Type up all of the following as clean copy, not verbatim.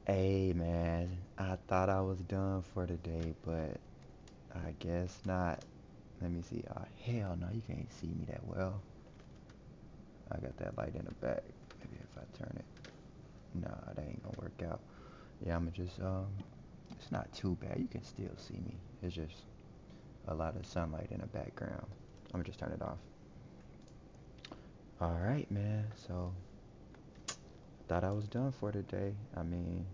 Hey man, I thought I was done for the day, but I guess not. Let me see. Oh, hell no, you can't see me that well. I got that light in the back. Maybe if I turn it. Nah, that ain't gonna work out. Yeah, I'ma just, it's not too bad. You can still see me. It's just a lot of sunlight in the background. I'ma just turn it off. Alright, man. So, thought I was done for the day. I mean,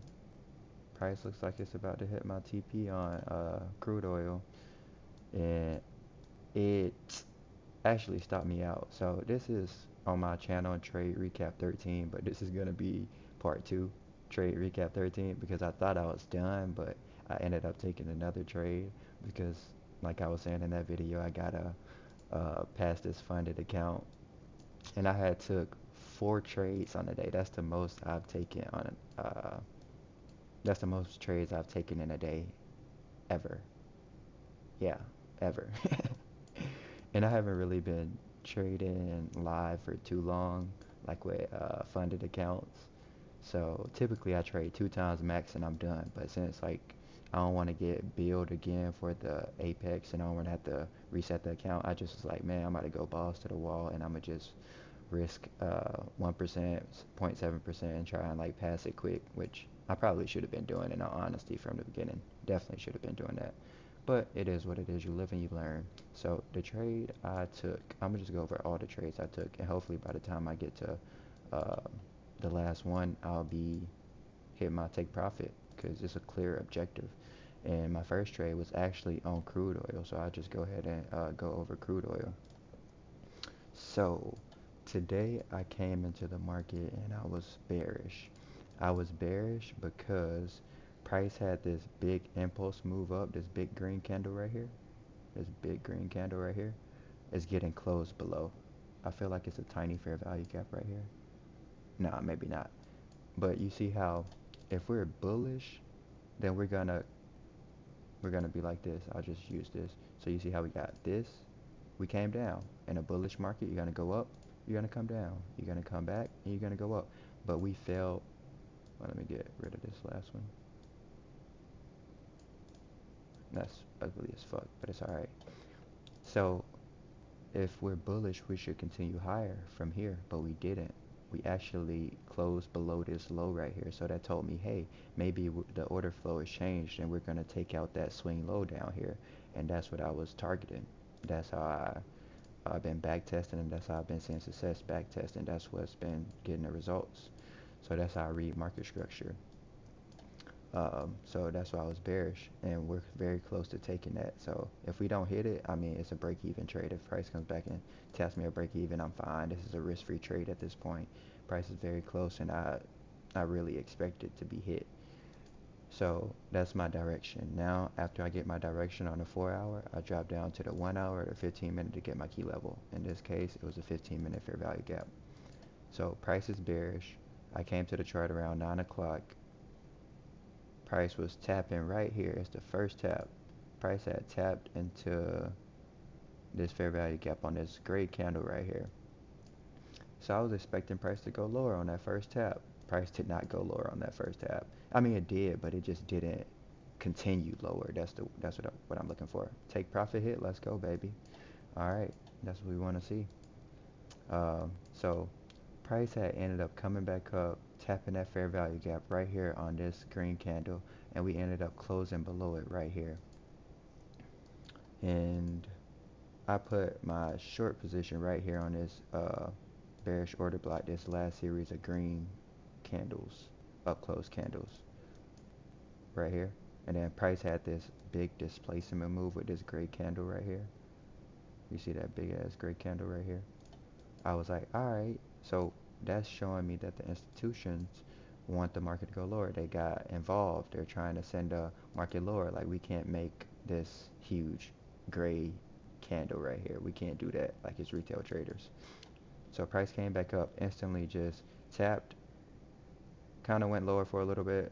price looks like it's about to hit my TP on crude oil. And it actually stopped me out. So this is on my channel, Trade Recap 13, but this is gonna be part two, Trade Recap 13, because I thought I was done, but I ended up taking another trade because, like I was saying in that video, I gotta pass this funded account, and I had took 4 trades on a day. That's the most I've taken on. That's the most trades I've taken in a day ever. Yeah, ever. And I haven't really been trading live for too long, like with funded accounts. So typically I trade 2 times max and I'm done. But since like I don't want to get billed again for the Apex and I don't want to have to reset the account, I just was like, man, I'm about to go balls to the wall and I'm gonna just risk 1%, 0.7% and try and like pass it quick, which I probably should have been doing in all honesty from the beginning. Definitely should have been doing that. But it is what it is. You live and you learn. So the trade I took, I'm gonna just go over all the trades I took, and hopefully by the time I get to uh, the last one, I'll be hitting my take profit because it's a clear objective. And my first trade was actually on crude oil, so I'll just go ahead and go over crude oil. So today I came into the market and I was bearish. I was bearish because price had this big impulse move up, this big green candle right here. This big green candle right here is getting closed below. I feel like it's a tiny fair value gap right here. Nah, maybe not. But you see how if we're bullish, then we're gonna be like this. I'll just use this. So you see how we got this? We came down. In a bullish market, you're gonna go up, you're gonna come down, you're gonna come back, and you're gonna go up. But we failed. Well, let me get rid of this last one. That's ugly as fuck, but it's alright. So if we're bullish, we should continue higher from here, but we didn't. We actually closed below this low right here. So that told me, hey, maybe the order flow has changed and we're going to take out that swing low down here. And that's what I was targeting. That's how I've been back testing, and that's how I've been seeing success back testing. That's what's been getting the results. So that's how I read market structure. So that's why I was bearish, and we're very close to taking that. So if we don't hit it, I mean, it's a break-even trade. If price comes back and tells me a break-even, I'm fine. This is a risk-free trade at this point. Price is very close, and I really expect it to be hit. So that's my direction. Now, after I get my direction on the 4 hour, I drop down to the 1 hour or 15 minute to get my key level. In this case, it was a 15-minute fair value gap. So price is bearish. I came to the chart around 9 o'clock. Price was tapping right here. It's the first tap. Price had tapped into this fair value gap on this gray candle right here. So I was expecting price to go lower on that first tap. Price did not go lower on that first tap. I mean, it did, but it just didn't continue lower. That's what I'm looking for. Take profit hit. Let's go, baby. All right, that's what we want to see. So price had ended up coming back up, tapping that fair value gap right here on this green candle, and we ended up closing below it right here. And I put my short position right here on this bearish order block, this last series of green candles, up close candles right here. And then price had this big displacement move with this gray candle right here. You see that big ass gray candle right here? I was like, all right, so that's showing me that the institutions want the market to go lower. They got involved. They're trying to send the market lower. Like, we can't make this huge gray candle right here. We can't do that like it's retail traders. So price came back up, instantly just tapped, kind of went lower for a little bit,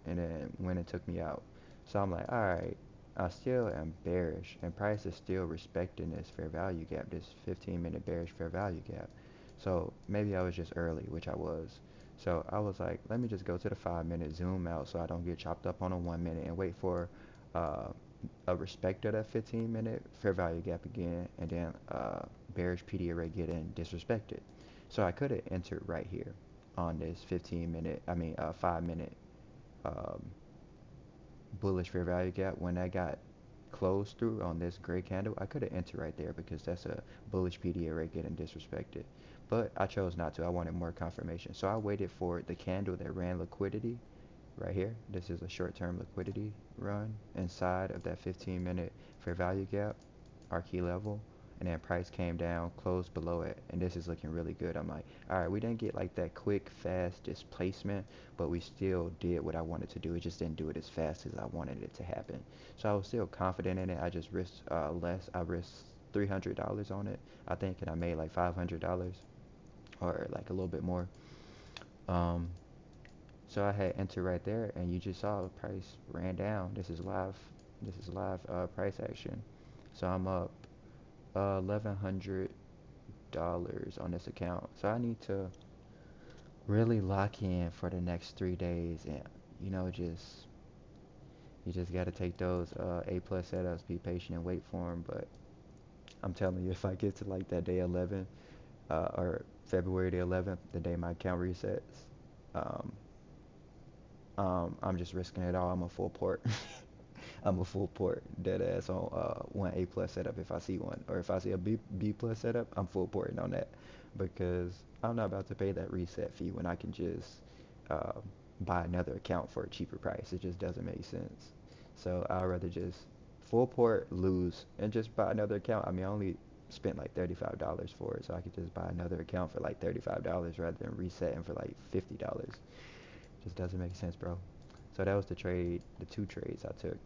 and then when it took me out. So I'm like, all right, I still am bearish, and price is still respecting this fair value gap, this 15-minute bearish fair value gap. So maybe I was just early, which I was. So I was like, let me just go to the 5 minute zoom out so I don't get chopped up on a 1 minute and wait for uh, a respect of that 15 minute fair value gap again, and then bearish PD array getting disrespected. So I could have entered right here on this 5 minute um, bullish fair value gap. When that got closed through on this gray candle, I could have entered right there because that's a bullish PD array getting disrespected. But I chose not to. I wanted more confirmation. So I waited for the candle that ran liquidity right here. This is a short-term liquidity run inside of that 15-minute fair value gap, our key level, and then price came down, closed below it, and this is looking really good. I'm like, all right, we didn't get like that quick, fast displacement, but we still did what I wanted to do. It just didn't do it as fast as I wanted it to happen. So I was still confident in it. I just risked less. I risked $300 on it, I think, and I made like $500 or like a little bit more. Um, so I had entered right there, and you just saw the price ran down. This is live. This is live price action. So I'm up $1,100 on this account. So I need to really lock in for the next 3 days, and you know, just you just got to take those A plus setups, be patient and wait for them. But I'm telling you, if I get to like that day 11 or February the 11th, the day my account resets, um, I'm just risking it all. I'm a full port. I'm a full port, dead ass on one A plus setup if I see one, or if I see a B plus setup, I'm full porting on that, because I'm not about to pay that reset fee when I can just uh, buy another account for a cheaper price. It just doesn't make sense. So I'd rather just full port, lose, and just buy another account. I mean, I only spent like $35 for it, so I could just buy another account for like $35 rather than resetting for like $50. Just doesn't make sense, bro. So that was the trade, the two trades I took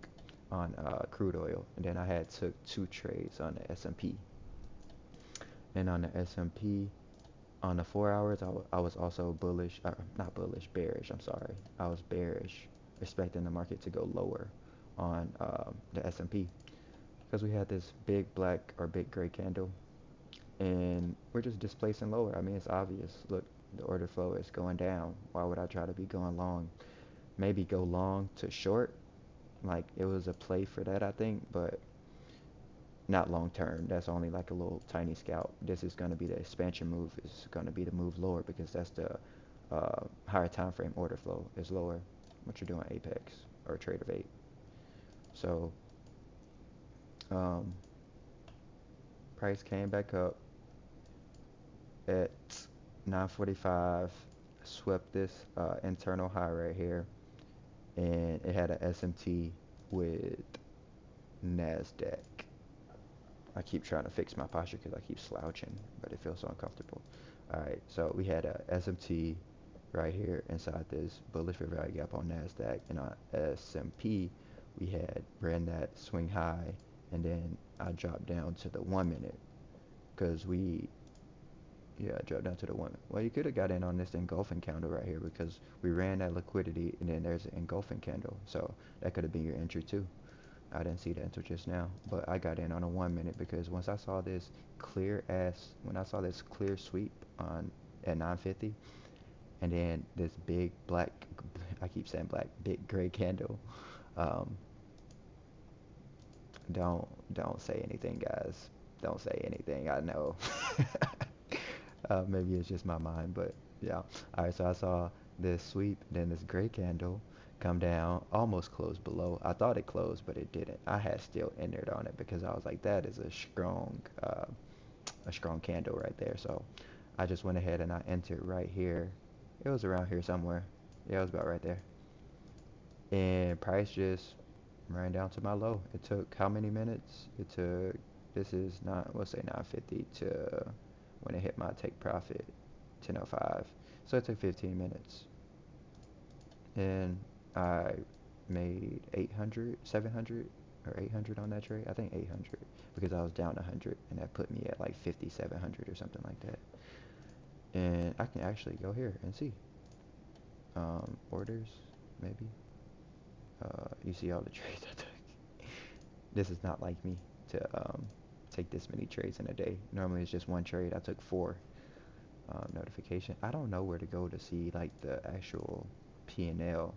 on crude oil, and then I had took two trades on the S&P. And on the S&P, on the 4 hours, I was also bullish, not bullish, bearish. I'm sorry, I was bearish, expecting the market to go lower on the S&P, because we had this big black or big gray candle, and we're just displacing lower. I mean, it's obvious. Look, the order flow is going down. Why would I try to be going long? Maybe go long to short, like it was a play for that, I think, but not long term. That's only like a little tiny scalp. This is going to be the expansion move. It's going to be the move lower, because that's the higher time frame order flow is lower. What you're doing, Apex or Trade of 8. So um, price came back up at 9:45, swept this internal high right here, and it had an SMT with NASDAQ. I keep trying to fix my posture because I keep slouching, but it feels so uncomfortable. All right, so we had a SMT right here inside this bullish fair value gap on NASDAQ, and on S&P, we had ran that swing high, and then I dropped down to the 1 minute, because I dropped down to the 1 minute. Well, you could have got in on this engulfing candle right here, because we ran that liquidity, and then there's an engulfing candle, so that could have been your entry too. I didn't see that until just now, but I got in on a 1 minute, because once I saw this when I saw this clear sweep on at 9:50, and then this big black, I keep saying black, big gray candle. Um, don't say anything, guys. Don't say anything. I know. Maybe it's just my mind, but yeah. All right, so I saw this sweep, then this gray candle come down, almost closed below. I thought it closed, but it didn't. I had still entered on it, because I was like, that is a strong candle right there. So I just went ahead and I entered right here. It was around here somewhere. Yeah, it was about right there. And price just ran down to my low. It took how many minutes? It took, this is not, let's say 9:50 to when it hit my take profit, 10:05. So it took 15 minutes. And I made 800, 700, or 800 on that trade. I think 800, because I was down 100, and that put me at like 5,700 or something like that. And I can actually go here and see orders, maybe. You see all the trades I took. This is not like me to take this many trades in a day. Normally it's just one trade. I took four. notification. I don't know where to go to see like the actual P&L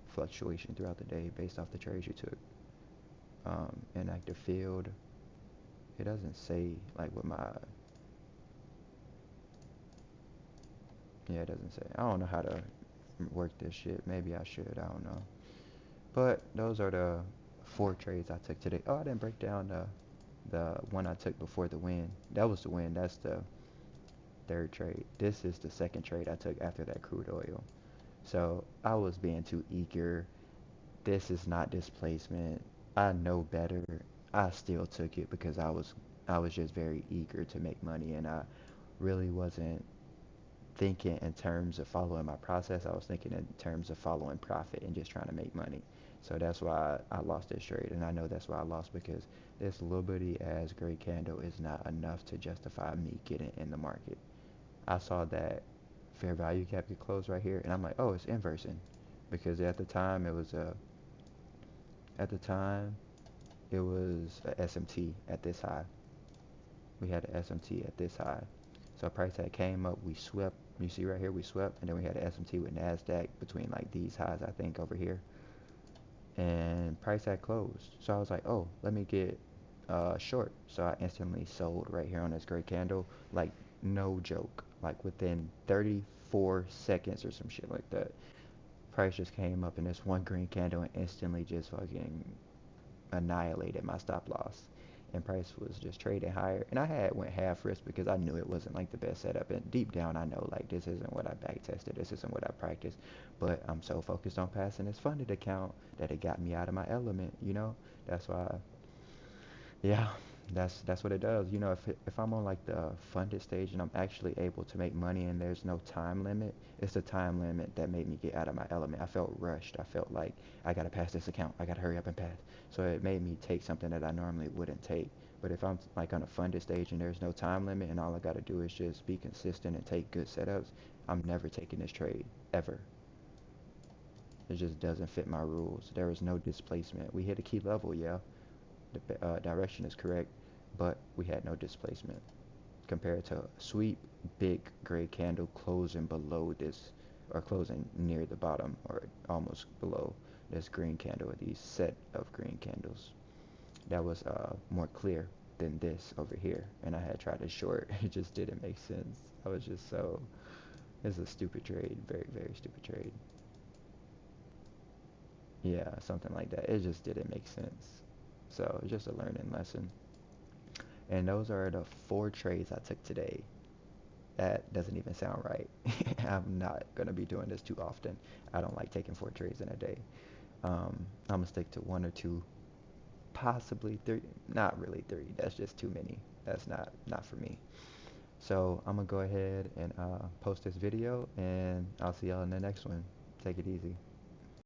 fluctuation throughout the day based off the trades you took. Inactive field. It doesn't say like what my, yeah, it doesn't say. I don't know how to work this shit. Maybe I should. I don't know. But those are the 4 trades I took today. Oh, I didn't break down the one I took before the win. That was the win. That's the 3rd trade. This is the 2nd trade I took after that crude oil. So I was being too eager. This is not displacement. I know better. I still took it because I was just very eager to make money, and I really wasn't thinking in terms of following my process. I was thinking in terms of following profit and just trying to make money. So that's why I lost this trade, and I know that's why I lost, because this little bitty ass gray candle is not enough to justify me getting in the market. I saw that fair value cap get closed right here, and I'm like, oh, it's inversing, because at the time it was a SMT at this high. We had an SMT at this high. So price had came up, we swept. You see right here, we swept, and then we had an SMT with NASDAQ between like these highs, I think, over here. And price had closed. So I was like, oh, let me get short. So I instantly sold right here on this gray candle, like no joke, like within 34 seconds or some shit like that. Price just came up in this one green candle and instantly just fucking annihilated my stop loss, and price was just trading higher, and I had went half risk because I knew it wasn't like the best setup, and deep down I know like this isn't what I back tested, this isn't what I practiced, but I'm so focused on passing this funded account that it got me out of my element, you know. That's why, yeah, that's what it does. You know, if I'm on like the funded stage and I'm actually able to make money and there's no time limit, it's the time limit that made me get out of my element. I felt rushed. I felt like I gotta pass this account. I gotta hurry up and pass. So it made me take something that I normally wouldn't take. But if I'm like on a funded stage and there's no time limit and all I gotta do is just be consistent and take good setups, I'm never taking this trade ever. It just doesn't fit my rules. There is no displacement. We hit a key level, yeah. The direction is correct, but we had no displacement compared to a sweep big gray candle closing below this, or closing near the bottom or almost below this green candle, or these set of green candles. That was more clear than this over here, and I had tried to short. It just didn't make sense. I was just so, it's a stupid trade, very, very stupid trade. Yeah, something like that. It just didn't make sense. So it's just a learning lesson. And those are the 4 trades I took today. That doesn't even sound right. I'm not going to be doing this too often. I don't like taking 4 trades in a day. I'm going to stick to 1 or 2, possibly 3. Not really 3. That's just too many. That's not for me. So I'm going to go ahead and post this video, and I'll see y'all in the next one. Take it easy.